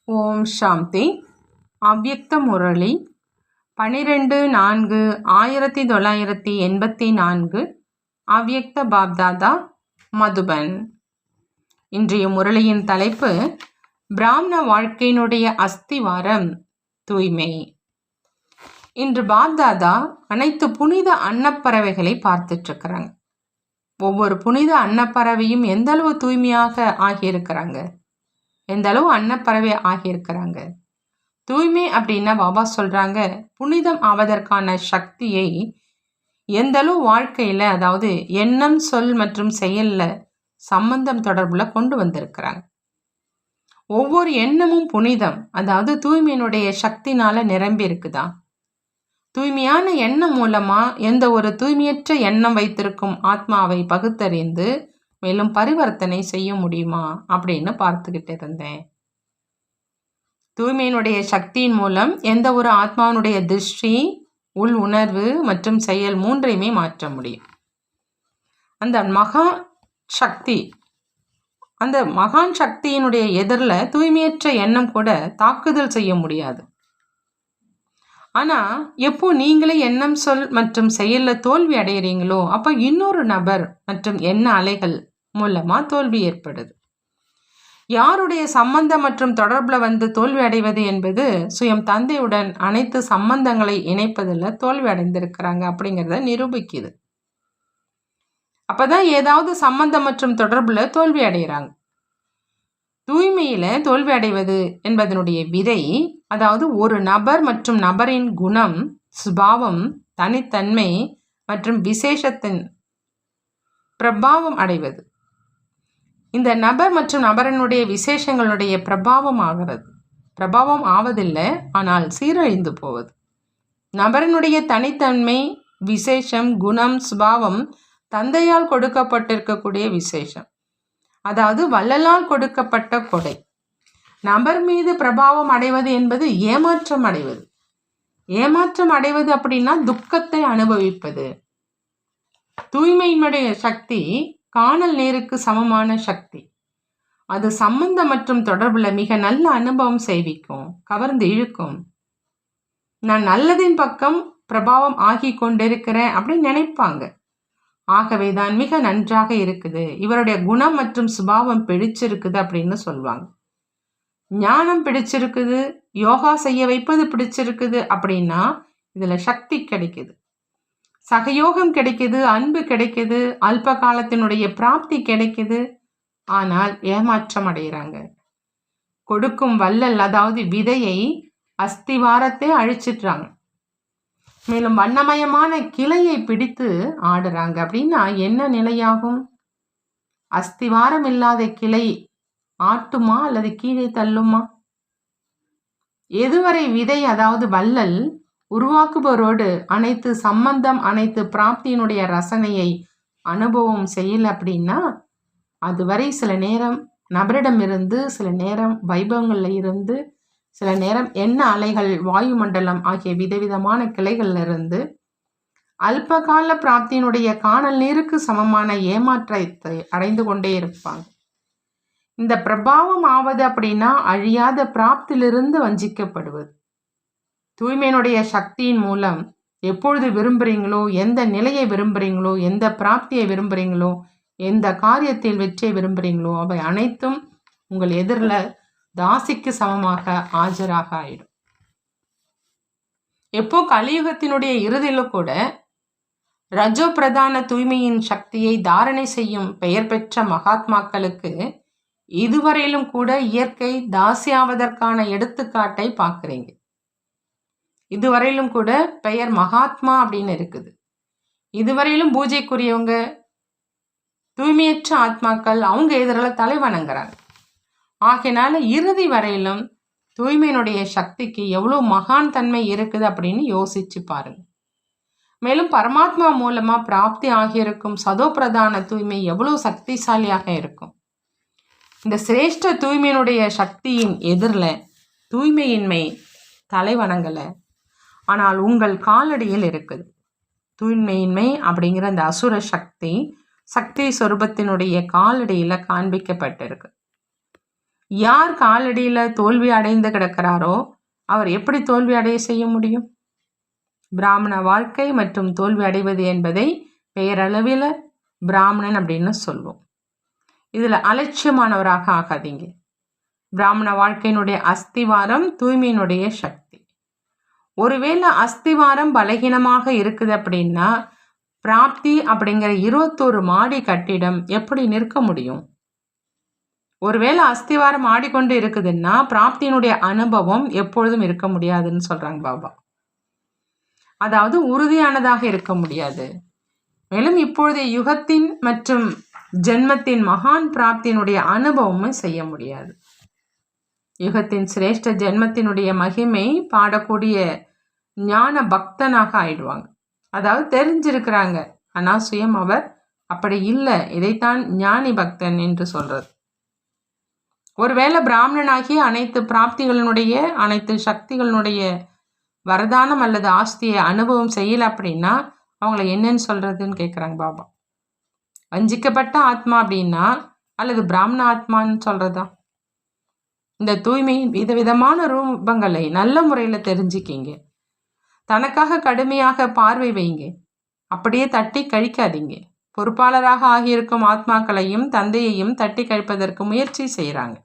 ஓம் சாந்தி. அவ்யக்த முரளி 12/4/1984. அவ்யக்த பாப்தாதா, மதுபன். இன்றைய முரளியின் தலைப்பு பிராமண வாழ்க்கையினுடைய அஸ்திவாரம் தூய்மை. இன்று பாப்தாதா அனைத்து புனித அன்னப்பறவைகளை பார்த்துட்டு இருக்கிறாங்க. ஒவ்வொரு புனித அன்னப்பறவையும் எந்த அளவு தூய்மையாக ஆகியிருக்கிறாங்க, எந்த அளவு அன்னப்பறவை ஆகியிருக்கிறாங்க. தூய்மை அப்படின்னா பாபா சொல்றாங்க, புனிதம் ஆவதற்கான சக்தியை எந்த அளவு வாழ்க்கையில, அதாவது எண்ணம், சொல் மற்றும் செயல்ல சம்பந்தம் தொடர்புல கொண்டு வந்திருக்கிறாங்க. ஒவ்வொரு எண்ணமும் புனிதம், அதாவது தூய்மையினுடைய சக்தினால நிரம்பி இருக்குதா. தூய்மையான எண்ணம் மூலமா எந்த ஒரு தூய்மையற்ற எண்ணம் வைத்திருக்கும் ஆத்மாவை பகுத்தறிந்து மேலும் பரிவர்த்தனை செய்ய முடியுமா அப்படின்னு பார்த்துக்கிட்டு இருந்தேன். தூய்மையினுடைய சக்தியின் மூலம் எந்த ஒரு ஆத்மாவினுடைய திருஷ்டி, உள் உணர்வு மற்றும் செயல் மூன்றையுமே மாற்ற முடியும். அந்த மகான் சக்தியினுடைய எதிரில் தூய்மையற்ற எண்ணம் கூட தாக்குதல் செய்ய முடியாது. ஆனா எப்போ நீங்களே எண்ணம், சொல் மற்றும் செயல்ல தோல்வி அடைகிறீங்களோ அப்ப இன்னொரு நபர் மற்றும் எண்ண அலைகள் மூலமா தோல்வி ஏற்படுது. யாருடைய சம்பந்தம் மற்றும் தொடர்புல தோல்வி அடைவது என்பது சுயம் தந்தையுடன் அனைத்து சம்பந்தங்களை இணைப்பதில் தோல்வி அடைந்திருக்கிறாங்க அப்படிங்கிறத நிரூபிக்குது. அப்பதான் ஏதாவது சம்பந்தம் மற்றும் தொடர்புல தோல்வி அடைகிறாங்க. தூய்மையில தோல்வி அடைவது என்பதனுடைய விதை, அதாவது ஒரு நபர் மற்றும் நபரின் குணம், சுபாவம், தனித்தன்மை மற்றும் விசேஷத்தின் பிரபாவம் அடைவது. இந்த நபர் மற்றும் நபரனுடைய விசேஷங்களுடைய பிரபாவம் ஆவதில்லை, ஆனால் சீரழிந்து போவது. நபரனுடைய தனித்தன்மை, விசேஷம், குணம், சுபாவம் தந்தையால் கொடுக்கப்பட்டிருக்கக்கூடிய விசேஷம், அதாவது வள்ளலால் கொடுக்கப்பட்ட கொடை. நபர் மீது பிரபாவம் அடைவது என்பது ஏமாற்றம் அடைவது. ஏமாற்றம் அடைவது அப்படின்னா துக்கத்தை அனுபவிப்பது. தூய்மையினுடைய சக்தி காணல் நீருக்கு சமமான சக்தி. அது சம்பந்தம் மற்றும் தொடர்புல மிக நல்ல அனுபவம் செய்விக்கும், கவர்ந்து இழுக்கும். நான் நல்லதின் பக்கம் பிரபாவம் ஆகி கொண்டிருக்கிறேன் அப்படின்னு நினைப்பாங்க. ஆகவே தான் மிக நன்றாக இருக்குது, இவருடைய குணம் மற்றும் சுபாவம் பிடிச்சிருக்குது அப்படின்னு சொல்லுவாங்க. ஞானம் பிடிச்சிருக்குது, யோகா செய்ய வைப்பது பிடிச்சிருக்குது அப்படின்னா இதுல சக்தி கிடைக்குது, சகயோகம் கிடைக்குது, அன்பு கிடைக்குது, அல்ப காலத்தினுடைய பிராப்தி கிடைக்குது. ஆனால் ஏமாற்றம் அடைகிறாங்க. கொடுக்கும் வள்ளல், அதாவது விதையை, அஸ்திவாரத்தை அழிச்சிட்றாங்க. மேலும் வண்ணமயமான கிளையை பிடித்து ஆடுறாங்க. அப்படின்னா என்ன நிலையாகும்? அஸ்திவாரம் இல்லாத கிளை ஆட்டுமா அல்லது கீழே தள்ளுமா? எதுவரை விதை, அதாவது வள்ளல் உருவாக்குபவரோடு அனைத்து சம்பந்தம், அனைத்து பிராப்தியினுடைய ரசனையை அனுபவம் செய்யல அப்படின்னா அதுவரை சில நேரம் நபரிடம் இருந்து, சில நேரம் வைபவங்கள்ல இருந்து, சில நேரம் எண்ண அலைகள், வாயுமண்டலம் ஆகிய விதவிதமான கிளைகள்ல இருந்து அல்பகால பிராப்தியினுடைய காணல் நீருக்கு சமமான ஏமாற்றத்தை அடைந்து கொண்டே இருப்பாங்க. இந்த பிரபாவம் ஆவது அப்படின்னா அழியாத பிராப்தியிலிருந்து வஞ்சிக்கப்படுவது. தூய்மையினுடைய சக்தியின் மூலம் எப்பொழுது விரும்புகிறீங்களோ, எந்த நிலையை விரும்புகிறீங்களோ, எந்த பிராப்தியை விரும்புகிறீங்களோ, எந்த காரியத்தில் வெற்றியை விரும்புகிறீங்களோ அவை அனைத்தும் உங்கள் எதிரில் தாசிக்கு சமமாக ஆஜராக ஆயிடும். எப்போ கலியுகத்தினுடைய இறுதியில கூட ரஜோ பிரதான தூய்மையின் சக்தியை தாரணை செய்யும் பெயர் பெற்ற மகாத்மாக்களுக்கு இதுவரையிலும் கூட இயற்கை தாசியாவதற்கான எடுத்துக்காட்டை பார்க்குறீங்க. இதுவரையிலும் கூட பெயர் மகாத்மா அப்படின்னு இருக்குது. இதுவரையிலும் பூஜைக்குரியவங்க, தூய்மையற்ற ஆத்மாக்கள் அவங்க எதிரில் தலை வணங்குறாங்க. ஆகையினால இறுதி வரையிலும் தூய்மையினுடைய சக்திக்கு எவ்வளோ மகான் தன்மை இருக்குது அப்படின்னு யோசிச்சு பாருங்க. மேலும் பரமாத்மா மூலமா பிராப்தி ஆகியிருக்கும் சதோ பிரதான தூய்மை எவ்வளோ சக்திசாலியாக இருக்கும். இந்த சிரேஷ்ட தூய்மையினுடைய சக்தியின் எதிரில் தூய்மையின்மை தலை வணங்கலை, ஆனால் உங்கள் காலடியில் இருக்குது. தூய்மையின்மை அப்படிங்கிற அந்த அசுர சக்தி, சக்தி சொரூபத்தினுடைய காலடியில் காண்பிக்கப்பட்டிருக்கு. யார் காலடியில் தோல்வி அடைந்து கிடக்கிறாரோ அவர் எப்படி தோல்வி அடைய செய்ய முடியும்? பிராமண வாழ்க்கை மற்றும் தோல்வி அடைவது என்பதை பெயரளவில் பிராமணன் அப்படின்னு சொல்லுவோம். இதில் அலட்சியமானவராக ஆகாதீங்க. பிராமண வாழ்க்கையினுடைய அஸ்திவாரம் தூய்மையினுடைய சக்தி. ஒருவேளை அஸ்திவாரம் பலகீனமாக இருக்குது அப்படின்னா பிராப்தி அப்படிங்கிற 21 மாடி கட்டிடம் எப்படி நிற்க முடியும்? ஒருவேளை அஸ்திவாரம் ஆடிக்கொண்டு இருக்குதுன்னா பிராப்தியினுடைய அனுபவம் எப்பொழுதும் இருக்க முடியாதுன்னு சொல்றாங்க பாபா. அதாவது உறுதியானதாக இருக்க முடியாது. மேலும் இப்பொழுதைய யுகத்தின் மற்றும் ஜென்மத்தின் மகான் பிராப்தியினுடைய அனுபவமும் செய்ய முடியாது. யுகத்தின் சிரேஷ்ட ஜென்மத்தினுடைய மகிமை பாடக்கூடிய ஞான பக்தனாக ஆயிடுவாங்க. அதாவது தெரிஞ்சிருக்கிறாங்க, ஆனால் சுயம் அவர் அப்படி இல்லை. இதைத்தான் ஞானி பக்தன் என்று சொல்றது. ஒருவேளை பிராமணனாகி அனைத்து பிராப்திகளினுடைய அனைத்து சக்திகளினுடைய வரதானம் அல்லது ஆஸ்தியை அனுபவம் செய்யல அப்படின்னா அவங்கள என்னன்னு சொல்றதுன்னு கேட்குறாங்க பாபா. வஞ்சிக்கப்பட்ட ஆத்மா அப்படின்னா அல்லது பிராமண ஆத்மான்னு சொல்றதா? இந்த தூய்மையின் விதவிதமான ரூபங்களை நல்ல முறையில் தெரிஞ்சுக்கிங்க. தனக்காக கடுமையாக பார்வை வைங்க. அப்படியே தட்டி கழிக்காதீங்க. பொறுப்பாளராக ஆகியிருக்கும் ஆத்மாக்களையும் தந்தையையும் தட்டி கழிப்பதற்கு முயற்சி செய்கிறாங்க.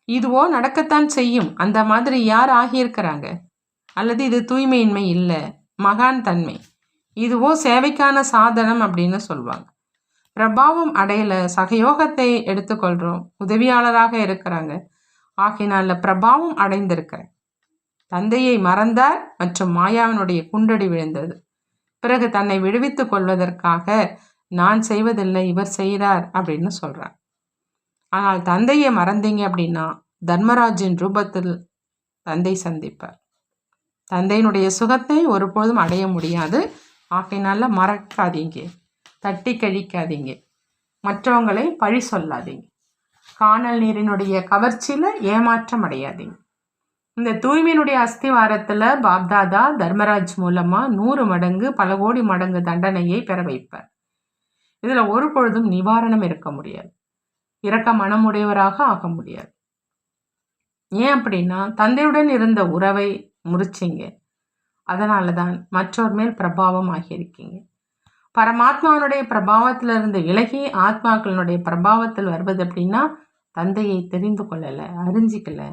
இதுவோ நடக்கத்தான் செய்யும். அந்த மாதிரி யார் ஆகியிருக்கிறாங்க? அல்லது இது தூய்மையின்மை இல்லை, மகான் தன்மை. இதுவோ சேவைக்கான சாதனம் அப்படின்னு சொல்லுவாங்க. பிரபாவம் அடையல, சகயோகத்தை எடுத்துக்கொள்கிறோம், உதவியாளராக இருக்கிறாங்க. ஆகினால பிரபாவம் அடைந்திருக்கிறேன். தந்தையை மறந்தார் மற்றும் மாயாவினுடைய குண்டடி விழுந்தது. பிறகு தன்னை விடுவித்துக் கொள்வதற்காக நான் செய்வதில்லை, இவர் செய்கிறார் அப்படின்னு சொல்கிறார். ஆனால் தந்தையை மறந்தீங்க அப்படின்னா தர்மராஜின் ரூபத்தில் தந்தை சந்திப்பார். தந்தையினுடைய சுகத்தை ஒருபோதும் அடைய முடியாது. ஆகையினால மறக்காதீங்க, தட்டி கழிக்காதீங்க, மற்றவங்களை பழி சொல்லாதீங்க, காணல் நீரினுடைய கவர்ச்சியில் ஏமாற்றம் அடையாதீங்க. இந்த தூய்மையினுடைய அஸ்திவாரத்தில் பாப்தாதா தர்மராஜ் மூலமாக 100 மடங்கு பல கோடி மடங்கு தண்டனையை பெற வைப்பார். இதில் ஒரு பொழுதும் நிவாரணம் இருக்க முடியாது, இரக்க மனமுடையவராக ஆக முடியாது. ஏன் அப்படின்னா தந்தையுடன் இருந்த உறவை முறிச்சிங்க. அதனால தான் மற்றோர் மேல் பிரபாவம் ஆகியிருக்கீங்க. பரமாத்மாவுடைய பிரபாவத்திலிருந்து விலகி ஆத்மாக்களினுடைய பிரபாவத்தில் வருவது அப்படின்னா தந்தையை தெரிந்து கொள்ளலை, அறிஞ்சிக்கலை.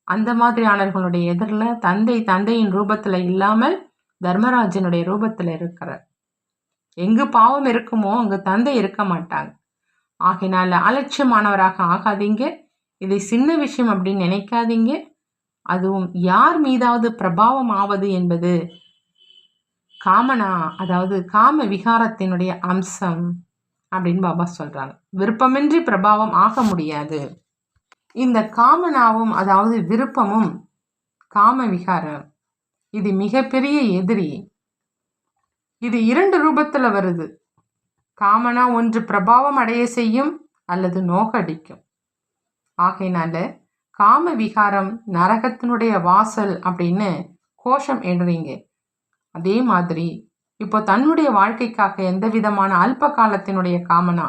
அந்த மாதிரியானவர்களுடைய எதிரில் தந்தையின் ரூபத்தில் இல்லாமல் தர்மராஜனுடைய ரூபத்தில் இருக்கிறார். எங்கு பாவம் இருக்குமோ அங்கு தந்தை இருக்க மாட்டாங்க. ஆகினால அலட்சியமானவராக ஆகாதீங்க. இதை சின்ன விஷயம் அப்படின்னு நினைக்காதீங்க. அதுவும் யார் மீதாவது பிரபாவம் ஆவது என்பது காமனா, அதாவது காம விகாரத்தினுடைய அம்சம் அப்படின்னு பாபா சொல்றாங்க. விருப்பமின்றி பிரபாவம் ஆக முடியாது. இந்த காமனாவும் அதாவது விருப்பமும் காம விகாரம் இது மிகப்பெரிய எதிரி. இது 2 ரூபத்தில் வருது. காமனா ஒன்று பிரபாவம் அடைய செய்யும் அல்லது நோகடிக்கும். ஆகையினால காம விகாரம் நரகத்தினுடைய வாசல் அப்படின்னு கோஷம் எழுறீங்க. அதே மாதிரி இப்போ தன்னுடைய வாழ்க்கைக்காக எந்த விதமான அல்ப காலத்தினுடைய காமனா,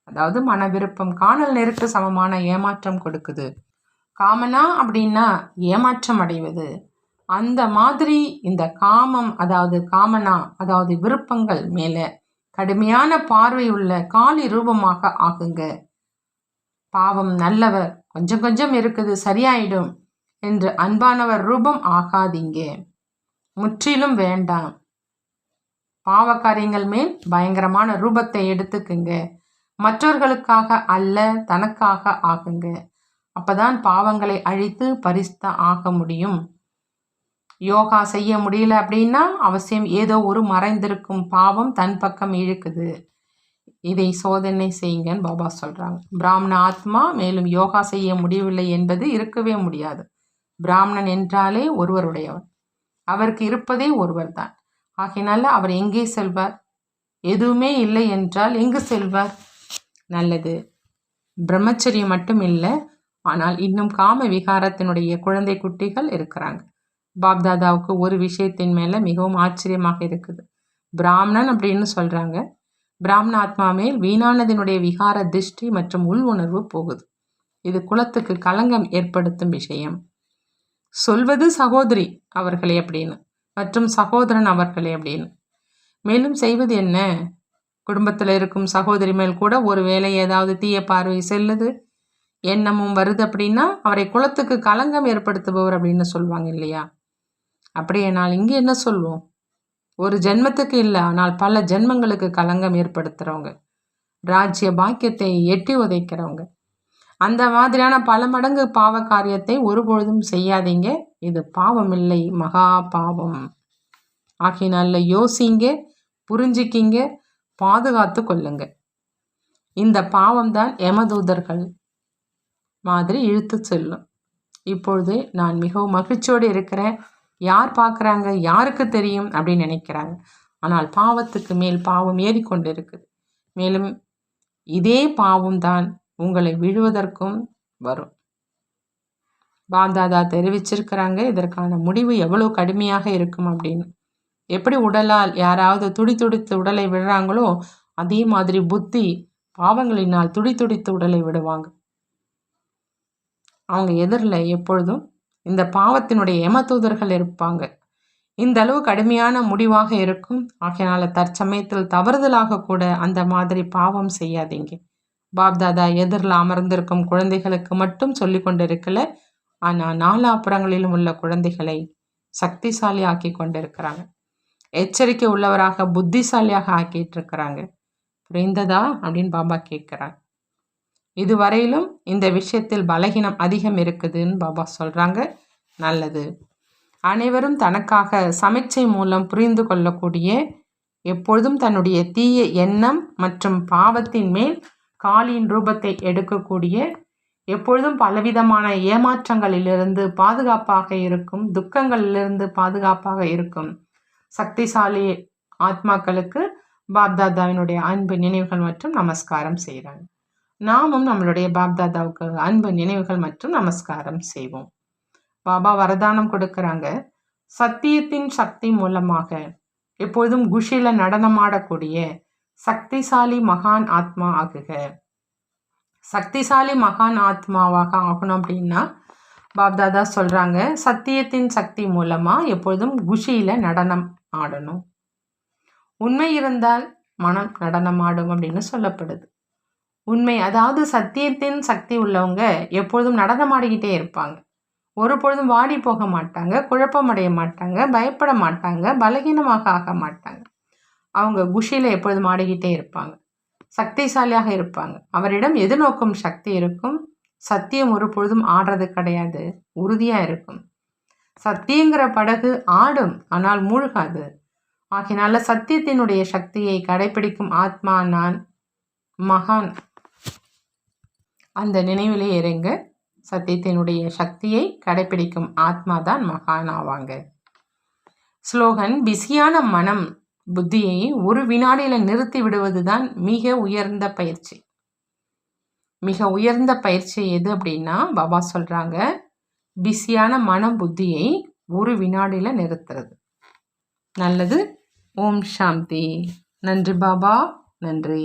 அதாவது மன விருப்பம் காணல் நெருக்கு சமமான ஏமாற்றம் கொடுக்குது. காமனா அப்படின்னா ஏமாற்றம் அடைவது. அந்த மாதிரி இந்த காமம் அதாவது காமனா அதாவது விருப்பங்கள் மேலே கடுமையான பார்வை உள்ள காளி ரூபமாக ஆகுங்க. பாவம் நல்லவர், கொஞ்சம் கொஞ்சம் இருக்குது, சரியாயிடும் என்று அன்பானவர் ரூபம் ஆகாதீங்க. முற்றிலும் வேண்டாம். பாவ காரியங்கள் மேல் பயங்கரமான ரூபத்தை எடுத்துக்குங்க. மற்றவர்களுக்காக அல்ல, தனக்காக ஆகுங்க. அப்பதான் பாவங்களை அழித்து பரிசுத்த ஆக முடியும். யோகா செய்ய முடியல அப்படின்னா அவசியம் ஏதோ ஒரு மறைந்திருக்கும் பாவம் தன் பக்கம் இழுக்குது. இதை சோதனை செய்யுங்கன்னு பாபா சொல்றாங்க. பிராமண ஆத்மா மேலும் யோகா செய்ய முடியவில்லை என்பது இருக்கவே முடியாது. பிராமணன் என்றாலே ஒருவருடையவர், அவருக்கு இருப்பதே ஒருவர் தான். ஆகையினால அவர் எங்கே செல்வார்? எதுவுமே இல்லை என்றால் எங்கு செல்வார்? நல்லது, பிரம்மச்சரியம் மட்டும் இல்லை, ஆனால் இன்னும் காம விகாரத்தினுடைய குழந்தை குட்டிகள் இருக்கிறாங்க. பாப்தாதாவுக்கு ஒரு விஷயத்தின் மேலே மிகவும் ஆச்சரியமாக இருக்குது. பிராமணன் அப்படின்னு சொல்கிறாங்க. பிராமண ஆத்மா மேல் வீணானதினுடைய விகார திருஷ்டி மற்றும் உள் உணர்வு போகுது. இது குலத்துக்கு களங்கம் ஏற்படுத்தும் விஷயம். சொல்வது சகோதரி அவர்களே அப்படின்னு மற்றும் சகோதரன் அவர்களே அப்படின்னு. மேலும் செய்வது என்ன? குடும்பத்தில் இருக்கும் சகோதரி மேல் கூட ஒரு வேளை ஏதாவது தீய பார்வை செல்லுது, எண்ணமும் வருது அப்படின்னா அவரை குலத்துக்கு களங்கம் ஏற்படுத்துபவர் அப்படின்னு சொல்லுவாங்க இல்லையா? அப்படியே நான் இங்கே என்ன சொல்வோம்? ஒரு ஜென்மத்துக்கு இல்லை, ஆனால் பல ஜென்மங்களுக்கு களங்கம் ஏற்படுத்துகிறவங்க, ராஜ்ய பாக்கியத்தை எட்டி உதைக்கிறவங்க, அந்த மாதிரியான பல மடங்கு பாவ காரியத்தை ஒருபொழுதும் செய்யாதீங்க. இது பாவம் இல்லை, மகா பாவம். ஆகையினால யோசிங்க, புரிஞ்சிக்கிங்க, பாதுகாத்து கொள்ளுங்க. இந்த பாவம்தான் யமதூதர்கள் மாதிரி இழுத்து செல்லும். இப்பொழுது நான் மிகவும் மகிழ்ச்சியோடு இருக்கிறேன். யார் பார்க்குறாங்க, யாருக்கு தெரியும் அப்படின்னு நினைக்கிறாங்க. ஆனால் பாவத்துக்கு மேல் பாவம் ஏறிக்கொண்டு இருக்குது. மேலும் இதே பாவம் தான் உங்களை விழுவதற்கும் வரும். பாப்தாதா தெரிவிச்சிருக்கிறாங்க இதற்கான முடிவு எவ்வளோ கடுமையாக இருக்கும் அப்படின்னு. எப்படி உடலால் யாராவது துடித்து உடலை விடுறாங்களோ அதே மாதிரி புத்தி பாவங்களினால் துடித்து உடலை விடுவாங்க. அவங்க எதிரில் எப்பொழுதும் இந்த பாவத்தினுடைய யமதூதர்கள் இருப்பாங்க. இந்த அளவு கடுமையான முடிவாக இருக்கும். ஆகையினால தற்சமயத்தில் தவறுதலாக கூட அந்த மாதிரி பாவம் செய்யாதீங்க. பாப்தாதா எதிரில் அமர்ந்திருக்கும் குழந்தைகளுக்கு மட்டும் சொல்லி கொண்டிருக்கல, ஆனால் நாலாப்புறங்களிலும் உள்ள குழந்தைகளை சக்திசாலி ஆக்கி கொண்டிருக்கிறாங்க. எச்சரிக்கை உள்ளவராக புத்திசாலியாக ஆக்கிட்டு இருக்கிறாங்க. புரிந்ததா அப்படின்னு பாபா கேட்குறாங்க. இதுவரையிலும் இந்த விஷயத்தில் பலகீனம் அதிகம் இருக்குதுன்னு பாபா சொல்கிறாங்க. நல்லது. அனைவரும் தனக்காக சமிச்சை மூலம் புரிந்து கொள்ளக்கூடிய, எப்பொழுதும் தன்னுடைய தீய எண்ணம் மற்றும் பாவத்தின் மேல் காளியின் ரூபத்தை எடுக்கக்கூடிய, எப்பொழுதும் பலவிதமான ஏமாற்றங்களிலிருந்து பாதுகாப்பாக இருக்கும், துக்கங்களிலிருந்து பாதுகாப்பாக இருக்கும் சக்திசாலி ஆத்மாக்களுக்கு பாப்தாதாவினுடைய அன்பு நினைவுகள் மற்றும் நமஸ்காரம் செய்கிறாங்க. நாமும் நம்மளுடைய பாப்தாதாவுக்கு அன்பு நினைவுகள் மற்றும் நமஸ்காரம் செய்வோம். பாபா வரதானம் கொடுக்கறாங்க. சத்தியத்தின் சக்தி மூலமாக எப்பொழுதும் குஷில நடனமாடக்கூடிய சக்திசாலி மகான் ஆத்மா ஆகுக. சக்திசாலி மகான் ஆத்மாவாக ஆகணும் அப்படின்னா பாப்தாதா சொல்றாங்க, சத்தியத்தின் சக்தி மூலமா எப்பொழுதும் குஷியில நடனம் ஆடணும். உண்மை இருந்தால் மனம் நடனம் ஆடும் அப்படின்னு சொல்லப்படுது. உண்மை, அதாவது சத்தியத்தின் சக்தி உள்ளவங்க எப்பொழுதும் நடனமாடிக்கிட்டே இருப்பாங்க. ஒரு பொழுதும் வாடி போக மாட்டாங்க, குழப்பமடைய மாட்டாங்க, பயப்பட மாட்டாங்க, பலகீனமாக ஆக மாட்டாங்க. அவங்க குஷியில் எப்பொழுதும் ஆடிக்கிட்டே இருப்பாங்க, சக்திசாலியாக இருப்பாங்க. அவரிடம் எதிர்நோக்கும் சக்தி இருக்கும். சத்தியம் ஒரு பொழுதும் ஆடுறது கிடையாது, உறுதியாக இருக்கும். சத்தியங்கிற படகு ஆடும், ஆனால் மூழ்காது. ஆகினால சத்தியத்தினுடைய சக்தியை கடைபிடிக்கும் ஆத்மா நான் மகான். அந்த நினைவிலே இறங்க. சத்தியத்தினுடைய சக்தியை கடைபிடிக்கும் ஆத்மா தான் மகான் ஆவாங்க. ஸ்லோகன், பிஸியான மனம் புத்தியை ஒரு வினாடியில் நிறுத்தி விடுவது தான் மிக உயர்ந்த பயிற்சி. மிக உயர்ந்த பயிற்சி எது அப்படின்னா பாபா சொல்றாங்க, பிஸியான மனம் புத்தியை ஒரு வினாடியில் நிறுத்துறது. நல்லது. ஓம் சாந்தி. நன்றி பாபா, நன்றி.